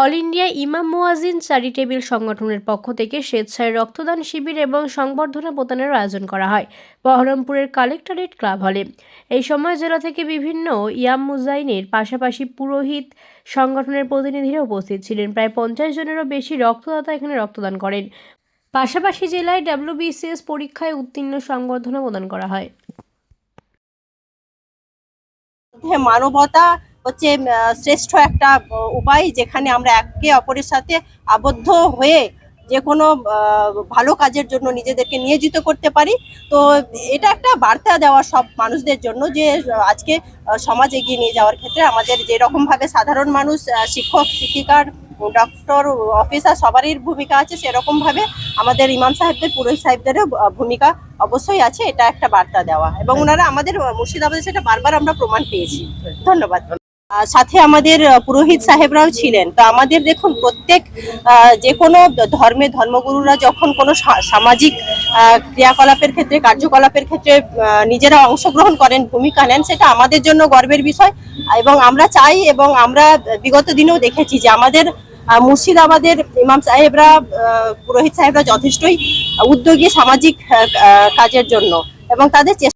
All India ইমাম মুয়াজ্জিন charitable সংগঠনের পক্ষ থেকে স্বেচ্ছায় রক্তদান শিবির এবং সংবর্ধনা প্রদানের আয়োজন করা হয় বহরমপুরের কালেক্টরেট ক্লাব হলে। এই সময় জেলা থেকে বিভিন্ন ইমাম মুয়াজ্জিনের পাশাপাশি পুরোহিত সংগঠনের প্রতিনিধিরা উপস্থিত ছিলেন। প্রায় 50 জনেরও বেশি রক্তদাতা এখানে রক্তদান করেন। পাশাপাশি জেলায় WBCS পরীক্ষায় উত্তীর্ণ সংবর্ধনা প্রদান করা হয়। মানবতা হচ্ছে শ্রেষ্ঠ একটা উপায়, যেখানে আমরা একে অপরের সাথে আবদ্ধ হয়ে যে কোনো ভালো কাজের জন্য নিজেদেরকে নিয়োজিত করতে পারি। তো এটা একটা বার্তা দেওয়া সব মানুষদের জন্য যে আজকে সমাজ এগিয়ে নিয়ে যাওয়ার ক্ষেত্রে আমাদের যেরকম ভাবে সাধারণ মানুষ, শিক্ষক শিক্ষিকার, ডক্টর, অফিসার সবারই ভূমিকা আছে, সেরকম ভাবে আমাদের ইমাম সাহেবদের, পুরোহিত সাহেবদেরও ভূমিকা অবশ্যই আছে। এটা একটা বার্তা দেওয়া, এবং ওনারা আমাদের মুর্শিদাবাদে সেটা বারবার আমরা প্রমাণ পেয়েছি। ধন্যবাদ। সাথে আমাদের পুরোহিত সাহেবরাও ছিলেন। তো আমাদের দেখুন, প্রত্যেক যে কোনো ধর্মগুরুরা যখন কোনো সামাজিক ক্রিয়াকলাপের ক্ষেত্রে, কার্যকলাপের ক্ষেত্রে নিজেরা অংশগ্রহণ করেন, ভূমিকা নেন, সেটা আমাদের জন্য গর্বের বিষয়। এবং আমরা চাই, এবং আমরা বিগত দিনেও দেখেছি যে আমাদের মুর্শিদাবাদের ইমাম সাহেবরা, পুরোহিত সাহেবরা যথেষ্টই উদ্যোগী সামাজিক কাজের জন্য, এবং তাদের